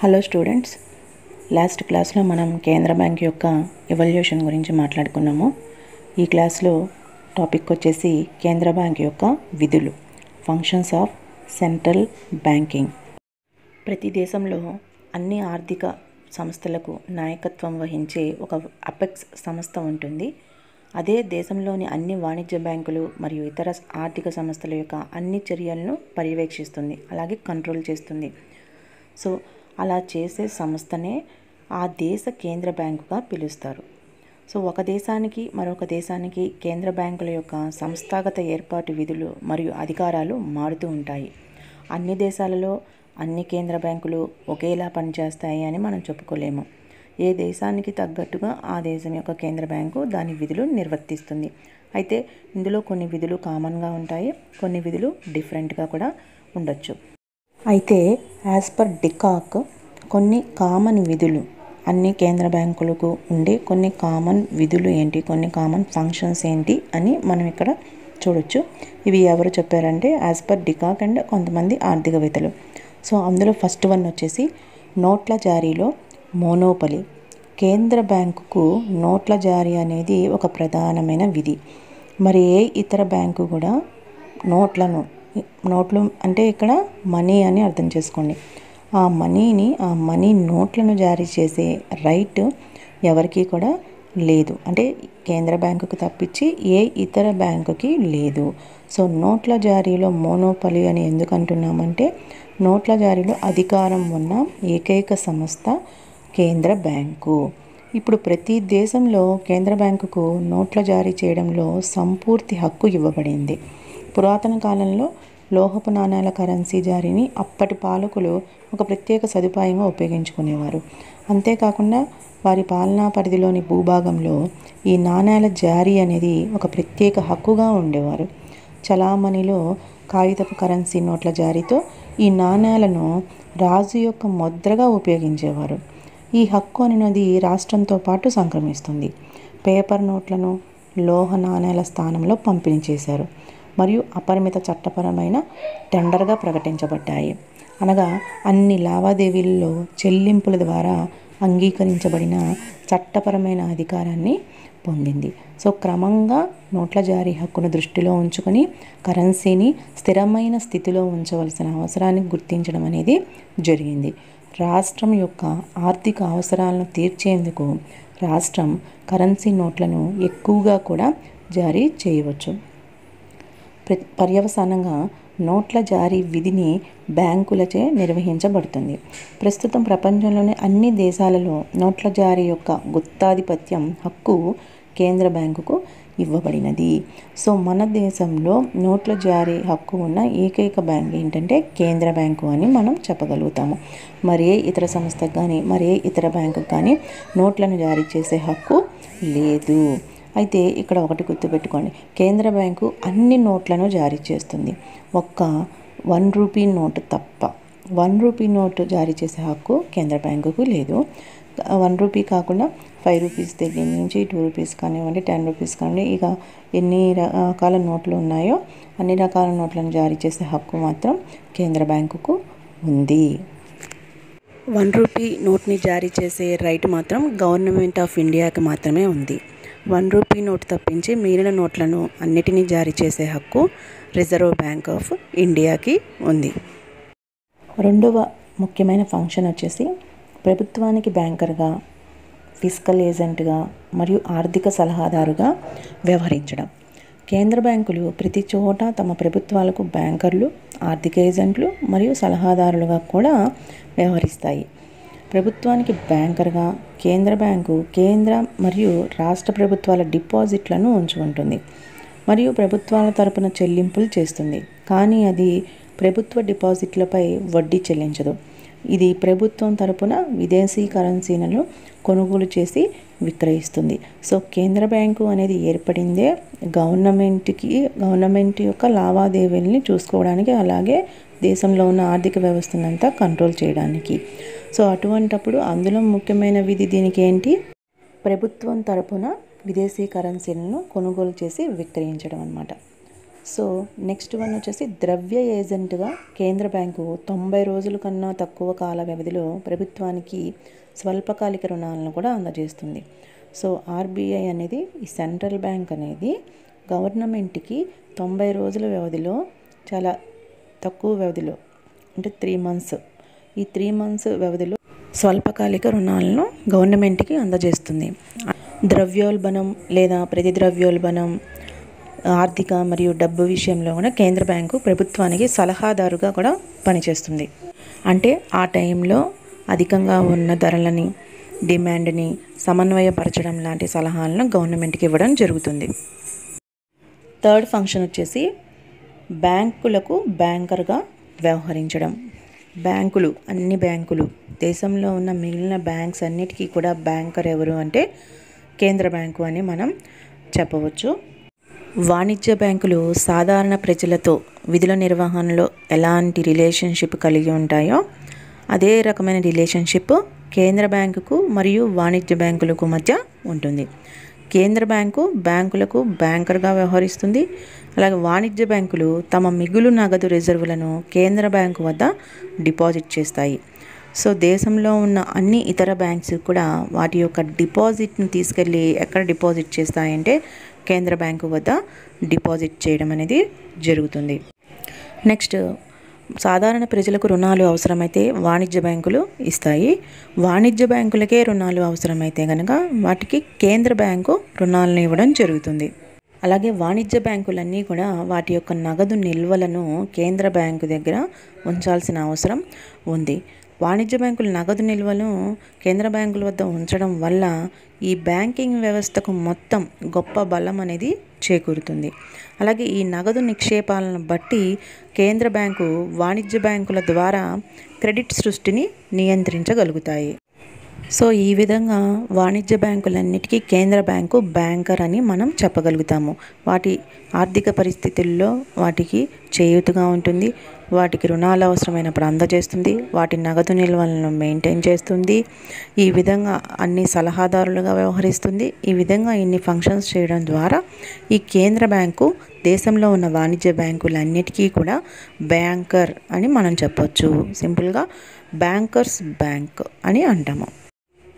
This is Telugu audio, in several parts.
హలో స్టూడెంట్స్, లాస్ట్ క్లాస్లో మనం కేంద్ర బ్యాంక్ యొక్క ఎవల్యూషన్ గురించి మాట్లాడుకున్నాము. ఈ క్లాస్లో టాపిక్ వచ్చేసి కేంద్ర బ్యాంక్ యొక్క విధులు, ఫంక్షన్స్ ఆఫ్ సెంట్రల్ బ్యాంకింగ్. ప్రతి దేశంలో అన్ని ఆర్థిక సంస్థలకు నాయకత్వం వహించే ఒక అపెక్స్ సంస్థ ఉంటుంది. అదే దేశంలోని అన్ని వాణిజ్య బ్యాంకులు మరియు ఇతర ఆర్థిక సంస్థల యొక్క అన్ని చర్యలను పర్యవేక్షిస్తుంది, అలాగే కంట్రోల్ చేస్తుంది. సో అలా చేసే సంస్థనే ఆ దేశ కేంద్ర బ్యాంకుగా పిలుస్తారు. సో ఒక దేశానికి మరొక దేశానికి కేంద్ర బ్యాంకుల యొక్క సంస్థాగత ఏర్పాటు విధులు మరియు అధికారాలు మారుతూ ఉంటాయి. అన్ని దేశాలలో అన్ని కేంద్ర బ్యాంకులు ఒకేలా పనిచేస్తాయి అని మనం చెప్పుకోలేము. ఏ దేశానికి తగ్గట్టుగా ఆ దేశం యొక్క కేంద్ర బ్యాంకు దాని విధులు నిర్వర్తిస్తుంది. అయితే ఇందులో కొన్ని విధులు కామన్గా ఉంటాయి, కొన్ని విధులు డిఫరెంట్గా కూడా ఉండొచ్చు. అయితే యాజ్ పర్ డికాక్ కొన్ని కామన్ విధులు, అన్ని కేంద్ర బ్యాంకులకు ఉండే కొన్ని కామన్ విధులు ఏంటి, కొన్ని కామన్ ఫంక్షన్స్ ఏంటి అని మనం ఇక్కడ చూడొచ్చు. ఇవి ఎవరు చెప్పారంటే యాజ్ పర్ డికాక్ అండ్ కొంతమంది ఆర్థికవేత్తలు. సో అందులో ఫస్ట్ వన్ వచ్చేసి నోట్ల జారీలో మోనోపలి. కేంద్ర బ్యాంకుకు నోట్ల జారీ అనేది ఒక ప్రధానమైన విధి. మరి ఏ ఇతర బ్యాంకు కూడా నోట్లు అంటే ఇక్కడ మనీ అని అర్థం చేసుకోండి. ఆ మనీ నోట్లను జారీ చేసే రైట్ ఎవరికి కూడా లేదు, అంటే కేంద్ర బ్యాంకుకు తప్పించి ఏ ఇతర బ్యాంకుకి లేదు. సో నోట్ల జారీలో మోనోపలి అని ఎందుకు అంటున్నామంటే నోట్ల జారీలో అధికారం ఉన్న ఏకైక సంస్థ కేంద్ర బ్యాంకు. ఇప్పుడు ప్రతి దేశంలో కేంద్ర బ్యాంకుకు నోట్ల జారీ చేయడంలో సంపూర్తి హక్కు ఇవ్వబడింది. పురాతన కాలంలో లోహపు నాణేల కరెన్సీ జారీని అప్పటి పాలకులు ఒక ప్రత్యేక సదుపాయంగా ఉపయోగించుకునేవారు. అంతేకాకుండా వారి పాలనా పరిధిలోని భూభాగంలో ఈ నాణేల జారీ అనేది ఒక ప్రత్యేక హక్కుగా ఉండేవారు. చలామణిలో కాగితపు కరెన్సీ నోట్ల జారీతో ఈ నాణేలను రాజు యొక్క ముద్రగా ఉపయోగించేవారు. ఈ హక్కు అనేది రాష్ట్రంతో పాటు సంక్రమిస్తుంది. పేపర్ నోట్లను లోహ నాణేల స్థానంలో పంపిణీ చేశారు మరియు అపరిమిత చట్టపరమైన టెండర్గా ప్రకటించబడ్డాయి. అనగా అన్ని లావాదేవీల్లో చెల్లింపుల ద్వారా అంగీకరించబడిన చట్టపరమైన అధికారాన్ని పొందింది. సో క్రమంగా నోట్ల జారీ హక్కును దృష్టిలో ఉంచుకొని కరెన్సీని స్థిరమైన స్థితిలో ఉంచవలసిన అవసరాన్ని గుర్తించడం అనేది జరిగింది. రాష్ట్రం యొక్క ఆర్థిక అవసరాలను తీర్చేందుకు రాష్ట్రం కరెన్సీ నోట్లను ఎక్కువగా కూడా జారీ చేయవచ్చు. పర్యవసానంగా నోట్ల జారీ విధిని బ్యాంకులచే నిర్వహించబడుతుంది. ప్రస్తుతం ప్రపంచంలోని అన్ని దేశాలలో నోట్ల జారీ యొక్క గుత్తాధిపత్యం హక్కు కేంద్ర బ్యాంకుకు ఇవ్వబడినది. సో మన దేశంలో నోట్ల జారీ హక్కు ఉన్న ఏకైక బ్యాంక్ ఏంటంటే కేంద్ర బ్యాంకు అని మనం చెప్పగలుగుతాము. మరే ఇతర సంస్థకు కానీ మరే ఇతర బ్యాంకుకు కానీ నోట్లను జారీ చేసే హక్కు లేదు. అయితే ఇక్కడ ఒకటి గుర్తుపెట్టుకోండి, కేంద్ర బ్యాంకు అన్ని నోట్లను జారీ చేస్తుంది, ఒక్క ₹1 నోటు తప్ప. ₹1 జారీ చేసే హక్కు కేంద్ర బ్యాంకుకు లేదు. ₹1 కాకుండా ₹5 దగ్గర నుంచి ₹2 కానివ్వండి, ₹10 కానివ్వండి, ఇక ఎన్ని రకాల నోట్లు ఉన్నాయో అన్ని రకాల నోట్లను జారీ చేసే హక్కు మాత్రం కేంద్ర బ్యాంకుకు ఉంది. ₹1 నోట్ని జారీ చేసే రైట్ మాత్రం గవర్నమెంట్ ఆఫ్ ఇండియాకి మాత్రమే ఉంది. ₹1 నోటు తప్పించి మిగిలిన నోట్లను అన్నిటినీ జారీ చేసే హక్కు రిజర్వ్ బ్యాంక్ ఆఫ్ ఇండియాకి ఉంది. రెండవ ముఖ్యమైన ఫంక్షన్ వచ్చేసి ప్రభుత్వానికి బ్యాంకర్గా, ఫిస్కల్ ఏజెంట్గా మరియు ఆర్థిక సలహాదారుగా వ్యవహరించడం. కేంద్ర బ్యాంకులు ప్రతి చోట తమ ప్రభుత్వాలకు బ్యాంకర్లు, ఆర్థిక ఏజెంట్లు మరియు సలహాదారులుగా కూడా వ్యవహరిస్తాయి. ప్రభుత్వానికి బ్యాంకర్గా కేంద్ర బ్యాంకు కేంద్ర మరియు రాష్ట్ర ప్రభుత్వాల డిపాజిట్లను ఉంచుకుంటుంది మరియు ప్రభుత్వాల తరపున చెల్లింపులు చేస్తుంది. కానీ అది ప్రభుత్వ డిపాజిట్లపై వడ్డీ చెల్లించదు. ఇది ప్రభుత్వం తరపున విదేశీ కరెన్సీలను కొనుగోలు చేసి విక్రయిస్తుంది. సో కేంద్ర బ్యాంకు అనేది ఏర్పడిందే గవర్నమెంట్ యొక్క లావాదేవీలని చూసుకోవడానికి, అలాగే దేశంలో ఉన్న ఆర్థిక వ్యవస్థనంతా కంట్రోల్ చేయడానికి. సో అటువంటప్పుడు అందులో ముఖ్యమైన విధి దీనికి ఏంటి, ప్రభుత్వం తరపున విదేశీ కరెన్సీలను కొనుగోలు చేసి విక్రయించడం అన్నమాట. సో నెక్స్ట్ వన్ వచ్చేసి ద్రవ్య ఏజెంట్గా కేంద్ర బ్యాంకు 90 రోజుల కన్నా తక్కువ కాల వ్యవధిలో ప్రభుత్వానికి స్వల్పకాలిక రుణాలను కూడా అందజేస్తుంది. సో ఆర్బీఐ అనేది, ఈ సెంట్రల్ బ్యాంక్ అనేది గవర్నమెంట్కి 90 రోజుల వ్యవధిలో, చాలా తక్కువ వ్యవధిలో, అంటే 3 మంత్స్, ఈ 3 మంత్స్ వ్యవధిలో స్వల్పకాలిక రుణాలను గవర్నమెంట్కి అందజేస్తుంది. ద్రవ్యోల్బణం లేదా ప్రతిద్రవ్యోల్బణం, ఆర్థిక మరియు డబ్బు విషయంలో కూడా కేంద్ర బ్యాంకు ప్రభుత్వానికి సలహాదారుగా కూడా పనిచేస్తుంది. అంటే ఆ టైంలో అధికంగా ఉన్న ధరలని, డిమాండ్ని సమన్వయపరచడం లాంటి సలహాలను గవర్నమెంట్కి ఇవ్వడం జరుగుతుంది. థర్డ్ ఫంక్షన్ వచ్చేసి బ్యాంకులకు బ్యాంకర్గా వ్యవహరించడం. బ్యాంకులు, అన్ని బ్యాంకులు, దేశంలో ఉన్న మిగిలిన బ్యాంక్స్ అన్నిటికీ కూడా బ్యాంకర్ ఎవరు అంటే కేంద్ర బ్యాంకు అని మనం చెప్పవచ్చు. వాణిజ్య బ్యాంకులు సాధారణ ప్రజలతో విధుల నిర్వహణలో ఎలాంటి రిలేషన్షిప్ కలిగి ఉంటాయో అదే రకమైన రిలేషన్షిప్ కేంద్ర బ్యాంకుకు మరియు వాణిజ్య బ్యాంకులకు మధ్య ఉంటుంది. కేంద్ర బ్యాంకు బ్యాంకులకు బ్యాంకర్గా వ్యవహరిస్తుంది. అలాగే వాణిజ్య బ్యాంకులు తమ మిగులు నగదు రిజర్వులను కేంద్ర బ్యాంకు వద్ద డిపాజిట్ చేస్తాయి. సో దేశంలో ఉన్న అన్ని ఇతర బ్యాంక్స్ కూడా వాటి యొక్క డిపాజిట్ని తీసుకెళ్ళి ఎక్కడ డిపాజిట్ చేస్తాయంటే కేంద్ర బ్యాంకు వద్ద డిపాజిట్ చేయడం అనేది జరుగుతుంది. నెక్స్ట్, సాధారణ ప్రజలకు రుణాలు అవసరమైతే వాణిజ్య బ్యాంకులు ఇస్తాయి. వాణిజ్య బ్యాంకులకే రుణాలు అవసరమైతే కనుక వాటికి కేంద్ర బ్యాంకు రుణాలను ఇవ్వడం జరుగుతుంది. అలాగే వాణిజ్య బ్యాంకులన్నీ కూడా వాటి యొక్క నగదు నిల్వలను కేంద్ర బ్యాంకు దగ్గర ఉంచాల్సిన అవసరం ఉంది. వాణిజ్య బ్యాంకుల నగదు నిల్వను కేంద్ర బ్యాంకుల వద్ద ఉంచడం వల్ల ఈ బ్యాంకింగ్ వ్యవస్థకు మొత్తం గొప్ప బలం అనేది చేకూరుతుంది. అలాగే ఈ నగదు నిక్షేపాలను బట్టి కేంద్ర బ్యాంకు వాణిజ్య బ్యాంకుల ద్వారా క్రెడిట్ సృష్టిని నియంత్రించగలుగుతాయి. సో ఈ విధంగా వాణిజ్య బ్యాంకులన్నిటికీ కేంద్ర బ్యాంకు బ్యాంకర్ అని మనం చెప్పగలుగుతాము. వాటి ఆర్థిక పరిస్థితుల్లో వాటికి చేయూతగా ఉంటుంది, వాటికి రుణాలు అవసరమైనప్పుడు అందజేస్తుంది, వాటి నగదు నిల్వలను మెయింటైన్ చేస్తుంది, ఈ విధంగా అన్ని సలహాదారులుగా వ్యవహరిస్తుంది. ఈ విధంగా ఇన్ని ఫంక్షన్స్ చేయడం ద్వారా ఈ కేంద్ర బ్యాంకు దేశంలో ఉన్న వాణిజ్య బ్యాంకులన్నిటికీ కూడా బ్యాంకర్ అని మనం చెప్పొచ్చు. సింపుల్గా బ్యాంకర్స్ బ్యాంక్ అని అంటాము.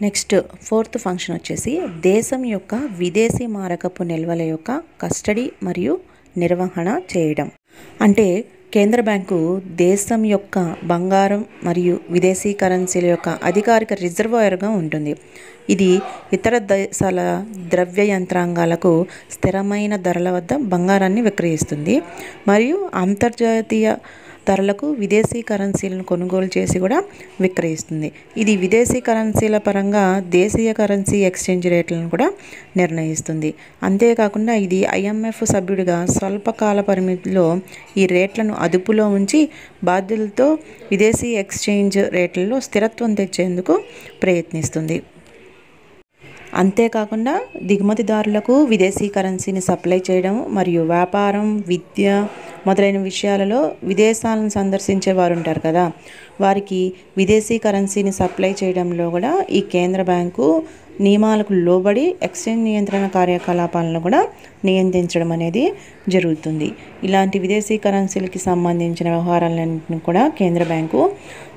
నెక్స్ట్, ఫోర్త్ ఫంక్షన్ వచ్చేసి దేశం యొక్క విదేశీ మారకపు నిల్వల యొక్క కస్టడీ మరియు నిర్వహణ చేయడం. అంటే కేంద్ర బ్యాంకు దేశం యొక్క బంగారం మరియు విదేశీ కరెన్సీల యొక్క అధికారిక రిజర్వాయర్గా ఉంటుంది. ఇది ఇతర దేశాల ద్రవ్య యంత్రాంగాలకు స్థిరమైన ధరల వద్ద బంగారాన్ని విక్రయిస్తుంది మరియు అంతర్జాతీయ ధరలకు విదేశీ కరెన్సీలను కొనుగోలు చేసి కూడా విక్రయిస్తుంది. ఇది విదేశీ కరెన్సీల పరంగా దేశీయ కరెన్సీ ఎక్స్చేంజ్ రేట్లను కూడా నిర్ణయిస్తుంది. అంతేకాకుండా ఇది IMF సభ్యుడిగా స్వల్పకాల పరిమితిలో ఈ రేట్లను అదుపులో ఉంచి బాధ్యులతో విదేశీ ఎక్స్చేంజ్ రేట్లలో స్థిరత్వం తెచ్చేందుకు ప్రయత్నిస్తుంది. అంతేకాకుండా దిగుమతిదారులకు విదేశీ కరెన్సీని సప్లై చేయడం మరియు వ్యాపారం, విద్య మొదలైన విషయాలలో విదేశాలను సందర్శించే వారు ఉంటారు కదా, వారికి విదేశీ కరెన్సీని సప్లై చేయడంలో కూడా ఈ కేంద్ర బ్యాంకు నియమాలకు లోబడి ఎక్స్చేంజ్ నియంత్రణ కార్యకలాపాలను కూడా నియంత్రించడం అనేది జరుగుతుంది. ఇలాంటి విదేశీ కరెన్సీలకి సంబంధించిన వ్యవహారాలన్నింటినీ కూడా కేంద్ర బ్యాంకు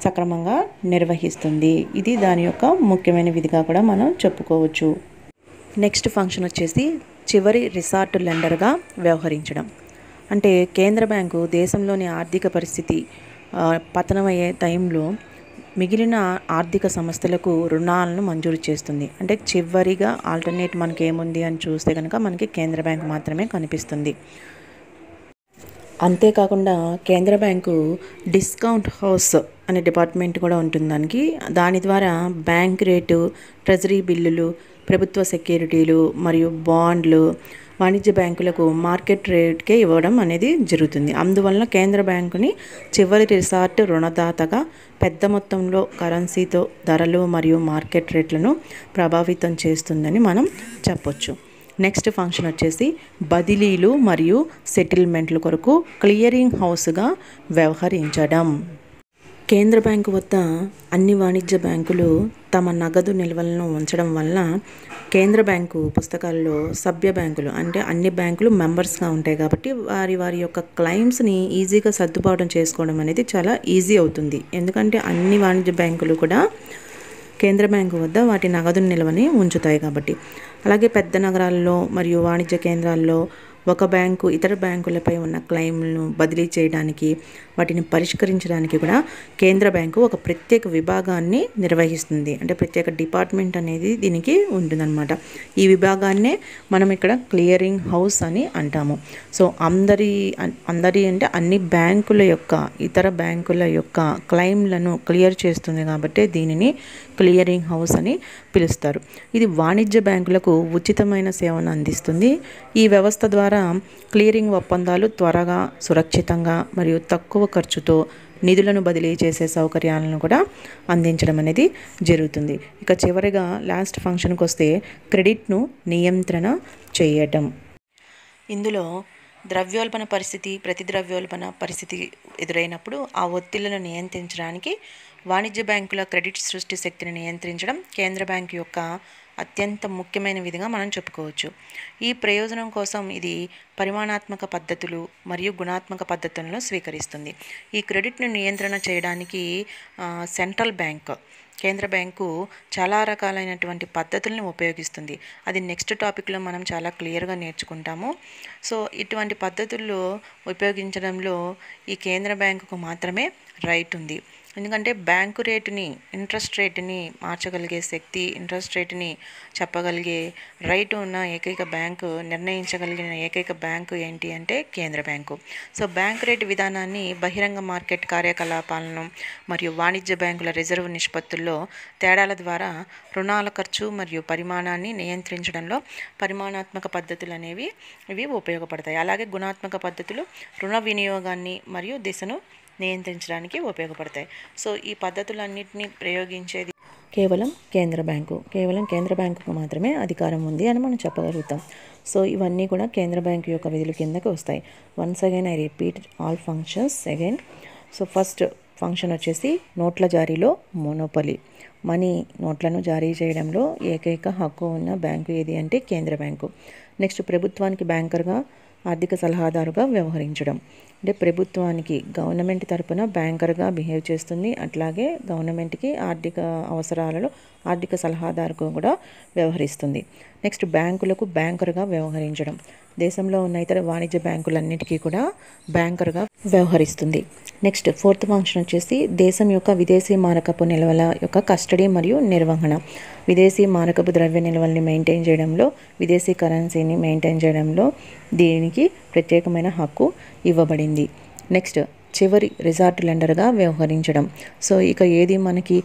సక్రమంగా నిర్వహిస్తుంది. ఇది దాని యొక్క ముఖ్యమైన విధిగా కూడా మనం చెప్పుకోవచ్చు. నెక్స్ట్ ఫంక్షన్ వచ్చేసి చివరి రిసార్ట్ లెండర్గా వ్యవహరించడం. అంటే కేంద్ర బ్యాంకు దేశంలోని ఆర్థిక పరిస్థితి పతనమయ్యే టైంలో మిగిలిన ఆర్థిక సంస్థలకు రుణాలను మంజూరు చేస్తుంది. అంటే చివరిగా ఆల్టర్నేట్ మనకి ఏముంది అని చూస్తే కనుక మనకి కేంద్ర బ్యాంకు మాత్రమే కనిపిస్తుంది. అంతేకాకుండా కేంద్ర బ్యాంకు డిస్కౌంట్ హౌస్ అనే డిపార్ట్మెంట్ కూడా ఉంటుంది. దాని ద్వారా బ్యాంక్ రేటు, ట్రెజరీ బిల్లులు, ప్రభుత్వ సెక్యూరిటీలు మరియు బాండ్లు వాణిజ్య బ్యాంకులకు మార్కెట్ రేట్కే ఇవ్వడం అనేది జరుగుతుంది. అందువలన కేంద్ర బ్యాంకుని చివరి రిసార్ట్ రుణదాతగా పెద్ద మొత్తంలో కరెన్సీతో ధరలు మరియు మార్కెట్ రేట్లను ప్రభావితం చేస్తుందని మనం చెప్పొచ్చు. నెక్స్ట్ ఫంక్షన్ వచ్చేసి బదిలీలు మరియు సెటిల్మెంట్ల కొరకు క్లియరింగ్ హౌస్గా వ్యవహరించడం. కేంద్ర బ్యాంకు వద్ద అన్ని వాణిజ్య బ్యాంకులు తమ నగదు నిల్వలను ఉంచడం వలన కేంద్ర బ్యాంకు పుస్తకాల్లో సభ్య బ్యాంకులు అంటే అన్ని బ్యాంకులు మెంబర్స్గా ఉంటాయి కాబట్టి వారి యొక్క క్లెయిమ్స్ని ఈజీగా సర్దుబాటు చేసుకోవడం అనేది చాలా ఈజీ అవుతుంది. ఎందుకంటే అన్ని వాణిజ్య బ్యాంకులు కూడా కేంద్ర బ్యాంకు వద్ద వాటి నగదు నిల్వని ఉంచుతాయి కాబట్టి. అలాగే పెద్ద నగరాల్లో మరియు వాణిజ్య కేంద్రాల్లో ఒక బ్యాంకు ఇతర బ్యాంకులపై ఉన్న క్లెయిమ్లను బదిలీ చేయడానికి, వాటిని పరిష్కరించడానికి కూడా కేంద్ర బ్యాంకు ఒక ప్రత్యేక విభాగాన్ని నిర్వహిస్తుంది. అంటే ప్రత్యేక డిపార్ట్మెంట్ అనేది దీనికి ఉంటుందన్నమాట. ఈ విభాగాన్నే మనం ఇక్కడ క్లియరింగ్ హౌస్ అని అంటాము. సో అందరి అంటే అన్ని బ్యాంకుల యొక్క ఇతర బ్యాంకుల యొక్క క్లెయిమ్లను క్లియర్ చేస్తుంది కాబట్టి దీనిని క్లియరింగ్ హౌస్ అని పిలుస్తారు. ఇది వాణిజ్య బ్యాంకులకు ఉచితమైన సేవను అందిస్తుంది. ఈ వ్యవస్థ ద్వారా క్లియరింగ్ ఒప్పందాలు త్వరగా, సురక్షితంగా మరియు తక్కువ ఖర్చుతో నిధులను బదిలీ చేసే సౌకర్యాలను కూడా అందించడం అనేది జరుగుతుంది. ఇక చివరిగా లాస్ట్ ఫంక్షన్కి వస్తే క్రెడిట్ను నియంత్రణ చేయటం. ఇందులో ద్రవ్యోల్బణ పరిస్థితి, ప్రతి ద్రవ్యోల్బణ పరిస్థితి ఎదురైనప్పుడు ఆ ఒత్తిళ్లను నియంత్రించడానికి వాణిజ్య బ్యాంకుల క్రెడిట్ సృష్టి శక్తిని నియంత్రించడం కేంద్ర బ్యాంకు యొక్క అత్యంత ముఖ్యమైన విధిగా మనం చెప్పుకోవచ్చు. ఈ ప్రయోజనం కోసం ఇది పరిమాణాత్మక పద్ధతులు మరియు గుణాత్మక పద్ధతులను స్వీకరిస్తుంది. ఈ క్రెడిట్ను నియంత్రణ చేయడానికి సెంట్రల్ బ్యాంక్ కేంద్ర బ్యాంకు చాలా రకాలైనటువంటి పద్ధతులను ఉపయోగిస్తుంది. అది నెక్స్ట్ టాపిక్లో మనం చాలా క్లియర్గా నేర్చుకుంటాము. సో ఇటువంటి పద్ధతుల్లో ఉపయోగించడంలో ఈ కేంద్ర బ్యాంకుకు మాత్రమే రైట్ ఉంది. ఎందుకంటే బ్యాంకు రేటుని, ఇంట్రెస్ట్ రేటుని మార్చగలిగే శక్తి, ఇంట్రెస్ట్ రేటుని చెప్పగలిగే రైట్ ఉన్న ఏకైక బ్యాంకు, నిర్ణయించగలిగిన ఏకైక బ్యాంకు ఏంటి అంటే కేంద్ర బ్యాంకు. సో బ్యాంకు రేటు విధానాన్ని బహిరంగ మార్కెట్ కార్యకలాపాలను మరియు వాణిజ్య బ్యాంకుల రిజర్వ్ నిష్పత్తుల్లో తేడాల ద్వారా రుణాల ఖర్చు మరియు పరిమాణాన్ని నియంత్రించడంలో పరిమాణాత్మక పద్ధతులు అనేవి ఇవి ఉపయోగపడతాయి. అలాగే గుణాత్మక పద్ధతులు రుణ వినియోగాన్ని మరియు దిశను నియంత్రించడానికి ఉపయోగపడతాయి. సో ఈ పద్ధతులన్నింటినీ ప్రయోగించేది కేవలం కేంద్ర బ్యాంకుకు మాత్రమే అధికారం ఉంది అని మనం చెప్పగలుగుతాం. సో ఇవన్నీ కూడా కేంద్ర బ్యాంకు యొక్క విధుల కిందకి వస్తాయి. Once again I repeat all functions again. So first function వచ్చేసి నోట్ల జారీలో మోనోపలి. మనీ నోట్లను జారీ చేయడంలో ఏకైక హక్కు ఉన్న బ్యాంకు ఏది అంటే కేంద్ర బ్యాంకు. నెక్స్ట్ ప్రభుత్వానికి బ్యాంకర్గా, ఆర్థిక సలహాదారుగా వ్యవహరించడం. అంటే ప్రభుత్వానికి గవర్నమెంట్ తరపున బ్యాంకర్గా బిహేవ్ చేస్తుంది. అట్లాగే గవర్నమెంట్కి ఆర్థిక అవసరాలలో ఆర్థిక సలహాదారుగా కూడా వ్యవహరిస్తుంది. నెక్స్ట్ బ్యాంకులకు బ్యాంకర్గా వ్యవహరించడం. దేశంలో ఉన్న ఇతర వాణిజ్య బ్యాంకులన్నిటికీ కూడా బ్యాంకర్గా వ్యవహరిస్తుంది. నెక్స్ట్ ఫోర్త్ ఫంక్షన్ వచ్చేసి దేశం యొక్క విదేశీ మారకపు నిల్వల యొక్క కస్టడీ మరియు నిర్వహణ. విదేశీ మారకపు ద్రవ్య నిల్వల్ని మెయింటైన్ చేయడంలో, విదేశీ కరెన్సీని మెయింటైన్ చేయడంలో దీనికి ప్రత్యేకమైన హక్కు ఇవ్వబడింది. నెక్స్ట్ చివరి రిజార్ట్ లెండర్గా వ్యవహరించడం. సో ఇక ఏది మనకి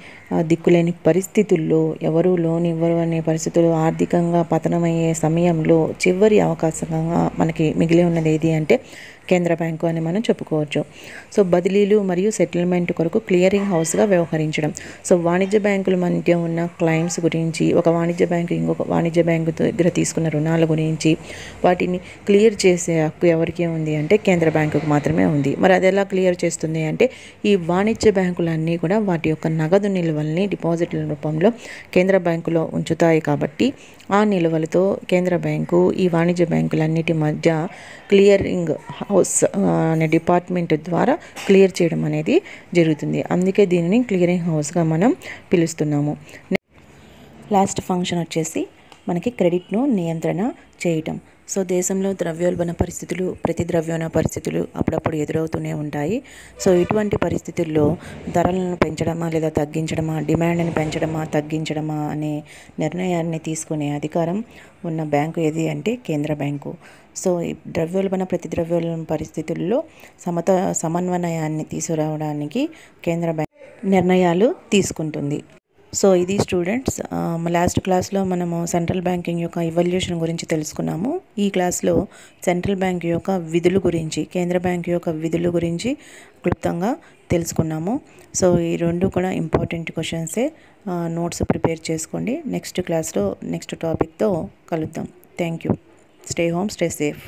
దిక్కులేని పరిస్థితుల్లో, ఎవరు లోన్ ఇవ్వరు అనే పరిస్థితుల్లో, ఆర్థికంగా పతనమయ్యే సమయంలో చివరి అవకాశంగా మనకి మిగిలి ఉన్నది ఏది అంటే కేంద్ర బ్యాంకు అని మనం చెప్పుకోవచ్చు. సో బదిలీలు మరియు సెటిల్మెంట్ కొరకు క్లియరింగ్ హౌస్గా వ్యవహరించడం. సో వాణిజ్య బ్యాంకుల మధ్య ఉన్న క్లెయిమ్స్ గురించి, ఒక వాణిజ్య బ్యాంకు ఇంకొక వాణిజ్య బ్యాంకు దగ్గర తీసుకున్న రుణాల గురించి వాటిని క్లియర్ చేసే హక్కు ఎవరికి ఉంది అంటే కేంద్ర బ్యాంకుకు మాత్రమే ఉంది. మరి అది ఎలా క్లియర్ చేస్తుంది అంటే ఈ వాణిజ్య బ్యాంకులన్నీ కూడా వాటి యొక్క నగదు నిల్వల్ని డిపాజిట్ల రూపంలో కేంద్ర బ్యాంకులో ఉంచుతాయి కాబట్టి ఆ నిల్వలతో కేంద్ర బ్యాంకు ఈ వాణిజ్య బ్యాంకులన్నిటి మధ్య క్లియరింగ్ హౌస్ అనే డిపార్ట్మెంట్ ద్వారా క్లియర్ చేయడం అనేది జరుగుతుంది. అందుకే దీనిని క్లియరింగ్ హౌస్గా మనం పిలుస్తున్నాము. లాస్ట్ ఫంక్షన్ వచ్చేసి మనకి క్రెడిట్ను నియంత్రణ చేయటం. సో దేశంలో ద్రవ్యోల్బణ పరిస్థితులు, ప్రతి ద్రవ్యోల్బణ పరిస్థితులు అప్పుడప్పుడు ఎదురవుతూనే ఉంటాయి. సో ఇటువంటి పరిస్థితుల్లో ధరలను పెంచడమా లేదా తగ్గించడమా, డిమాండ్ని పెంచడమా తగ్గించడమా అనే నిర్ణయాన్ని తీసుకునే అధికారం ఉన్న బ్యాంకు ఏది అంటే కేంద్ర బ్యాంకు. సో ద్రవ్యోల్బణ, ప్రతి ద్రవ్యోల్బణ పరిస్థితుల్లో సమన్వయాన్ని తీసుకురావడానికి కేంద్ర బ్యాంక్ నిర్ణయాలు తీసుకుంటుంది. సో ఇది స్టూడెంట్స్, లాస్ట్ క్లాస్లో మనము సెంట్రల్ బ్యాంకింగ్ యొక్క ఇవల్యూషన్ గురించి తెలుసుకున్నాము. ఈ క్లాస్లో సెంట్రల్ బ్యాంక్ యొక్క విధులు గురించి, కేంద్ర బ్యాంక్ యొక్క విధులు గురించి క్లుప్తంగా తెలుసుకున్నాము. సో ఈ రెండు కూడా ఇంపార్టెంట్ క్వశ్చన్సే. నోట్స్ ప్రిపేర్ చేసుకోండి. నెక్స్ట్ క్లాస్లో నెక్స్ట్ టాపిక్తో కలుద్దాం. Thank you. Stay home, stay safe.